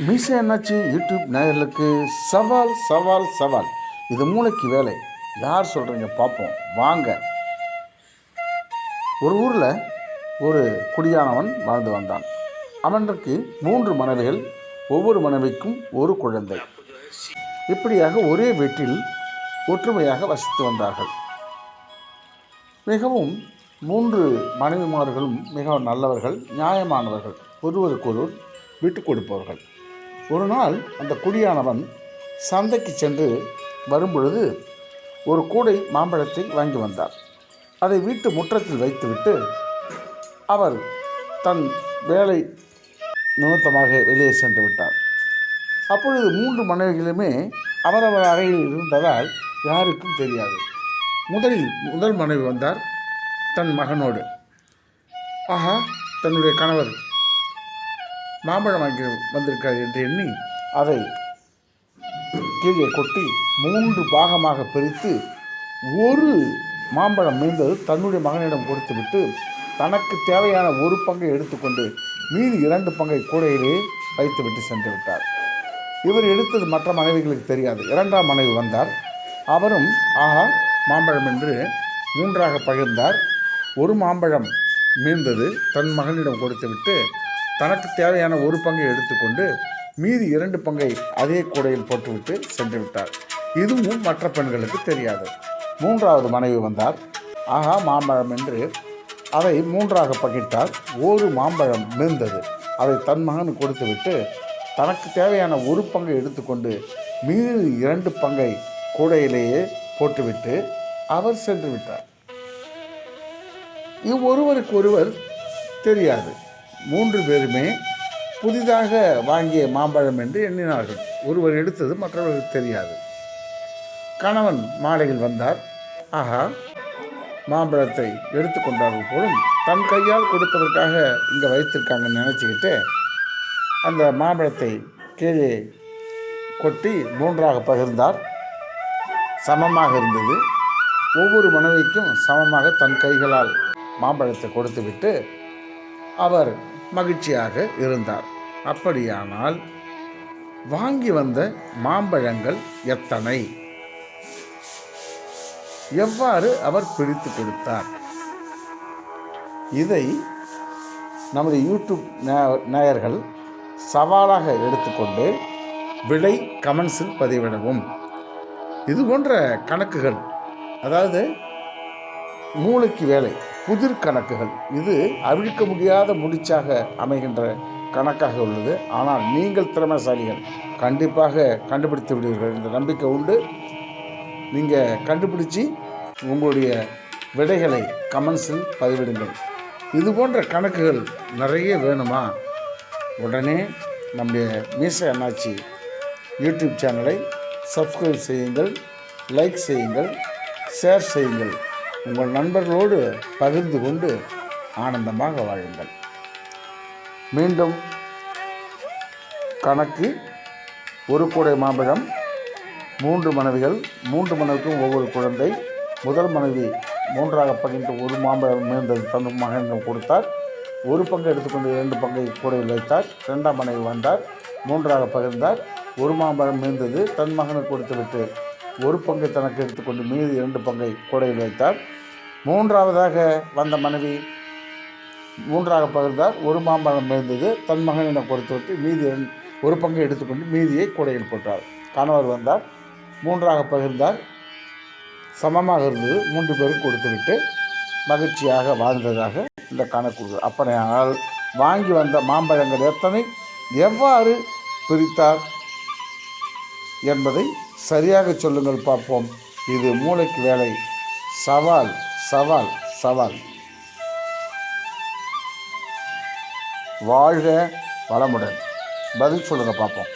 மீசை என்னாச்சு யூடியூப் நேயர்களுக்கு சவால் சவால் சவால். இது மூளைக்கு வேலை. யார் சொல்கிறீங்க பார்ப்போம் வாங்க. ஒரு ஊரில் ஒரு குடியானவன் வாழ்ந்து வந்தான். அவனுக்கு 3 மனைவிகள், ஒவ்வொரு மனைவிக்கும் ஒரு குழந்தை. இப்படியாக ஒரே வீட்டில் ஒற்றுமையாக வசித்து வந்தார்கள். மிகவும் 3 மனைவிமார்களும் மிகவும் நல்லவர்கள், நியாயமானவர்கள், ஒருவருக்கொருவர் விட்டு கொடுப்பவர்கள். ஒரு நாள் அந்த குடியானவன் சந்தைக்கு சென்று வரும்பொழுது ஒரு கூடை மாம்பழத்தை வாங்கி வந்தார். அதை வீட்டு முற்றத்தில் வைத்துவிட்டு அவர் தன் வேலை நிமித்தமாக வெளியே சென்று விட்டார். அப்பொழுது 3 மனைவிகளுமே அவரவர் அறையில் இருந்ததால் யாருக்கும் தெரியாது. முதல் மனைவி வந்தார் தன் மகனோடு. ஆஹா, தன்னுடைய கணவர் மாம்பழம் வாங்கி வந்திருக்கார் என்று எண்ணி அதை கீழே கொட்டி 3 பாகமாக பிரித்து ஒரு மாம்பழம் மீந்தது தன்னுடைய மகனிடம் கொடுத்துவிட்டு தனக்கு தேவையான ஒரு பங்கை எடுத்துக்கொண்டு மீதி 2 பங்கை கூடையிலே வைத்துவிட்டு சென்று விட்டார். இவர் எடுத்தது மற்ற மனைவிகளுக்கு தெரியாது. 2ஆம் மனைவி வந்தார். அவரும் ஆஹா மாம்பழம் என்று 3ஆக பகிர்ந்தார். ஒரு மாம்பழம் மீந்தது தன் மகனிடம் கொடுத்துவிட்டு தனக்கு தேவையான ஒரு பங்கை எடுத்துக்கொண்டு மீதி 2 பங்கை அதே கூடையில் போட்டுவிட்டு சென்று விட்டார். இதுவும் மற்ற பெண்களுக்கு தெரியாது. 3ஆவது மனைவி வந்தார். ஆஹா மாம்பழம் என்று அதை 3ஆக பகிர்ந்தார். ஒரு மாம்பழம் மீந்தது. அதை தன் மகனுக்கு கொடுத்துவிட்டு தனக்கு தேவையான ஒரு பங்கை எடுத்துக்கொண்டு மீதி 2 பங்கை கூடையிலேயே போட்டுவிட்டு அவர் சென்று விட்டார். ஒருவருக்கு ஒருவர் தெரியாது. 3 பேருமே புதிதாக வாங்கிய மாம்பழம் என்று எண்ணினார்கள். ஒருவர் எடுத்தது மற்றவர்களுக்கு தெரியாது. கணவன் மாலையில் வந்தார். ஆஹா மாம்பழத்தை எடுத்துக்கொண்டார்கள் போலும் தன் கையால் கொடுப்பதற்காக இங்கே வைத்திருக்காங்கன்னு நினச்சிக்கிட்டு அந்த மாம்பழத்தை கீழே கொட்டி 3ஆக பகிர்ந்தார். சமமாக இருந்தது. ஒவ்வொரு மனைவிக்கும் சமமாக தன் கைகளால் மாம்பழத்தை கொடுத்துவிட்டு அவர் மகிழ்ச்சியாக இருந்தார். அப்படியானால் வாங்கி வந்த மாம்பழங்கள் எத்தனை? எவ்வாறு அவர் பிரித்து கொடுத்தார்? இதை நமது யூடியூப் நேயர்கள் சவாலாக எடுத்துக்கொண்டு விடை கமெண்ட்ஸில் பதிவிடவும். இது போன்ற கணக்குகள், அதாவது மூளைக்கு வேலை, புதிர் கணக்குகள், இது அவிழ்க்க முடியாத முடிச்சாக அமைகின்ற கணக்காக உள்ளது. ஆனால் நீங்கள் திறமைசாலிகள், கண்டிப்பாக கண்டுபிடித்து விடுவீர்கள் என்ற நம்பிக்கை உண்டு. நீங்கள் கண்டுபிடிச்சி உங்களுடைய விடைகளை கமெண்ட்ஸில் பதிவிடுங்கள். இது போன்ற கணக்குகள் நிறைய வேணுமா? உடனே நம்முடைய மீசை அண்ணாச்சி யூடியூப் சேனலை சப்ஸ்கிரைப் செய்யுங்கள், லைக் செய்யுங்கள், ஷேர் செய்யுங்கள். உங்கள் நண்பர்களோடு பகிர்ந்து கொண்டு ஆனந்தமாக வாழுங்கள். மீண்டும் கணக்கு: ஒரு கூடை மாம்பழம், 3 மனைவிகள், 3 மனைவிக்கும் ஒவ்வொரு குழந்தை. முதல் மனைவி 3ஆக பகிர்ந்து ஒரு மாம்பழம் மீந்தது தன் மகனிடம் கொடுத்தார். ஒரு பங்கை எடுத்துக்கொண்டு 2 பங்கை கூடையில் வைத்தார். 2ஆம் மனைவி வந்தார். 3ஆக பகிர்ந்தார். ஒரு மாம்பழம் மீந்தது தன் மகனுக்கு கொடுத்துவிட்டு ஒரு பங்கை தனக்கு எடுத்துக்கொண்டு மீதி 2 பங்கை கூடையில் வைத்தார். 3ஆவதாக வந்த மனைவி 3ஆக பகிர்ந்தார். ஒரு மாம்பழம் இருந்தது தன் மகனிடம் கொடுத்துவிட்டு மீதி ஒரு பங்கை எடுத்துக்கொண்டு மீதியை கூடையில் போட்டார். கணவர் வந்தார். 3ஆக பகிர்ந்தார். சமமாக இருந்தது. 3 பேருக்கு கொடுத்துவிட்டு மகிழ்ச்சியாக வாழ்ந்ததாக இந்த கணக்கு. அப்படியானால் வாங்கி வந்த மாம்பழங்கள் எத்தனை, எவ்வாறு பிரித்தார் என்பதை சரியாக சொல்லுங்கள் பார்ப்போம். இது மூளைக்கு வேலை. சவால் சவால் சவால். வாழ்க வளமுடன். பதில் சொல்லுங்கள் பார்ப்போம்.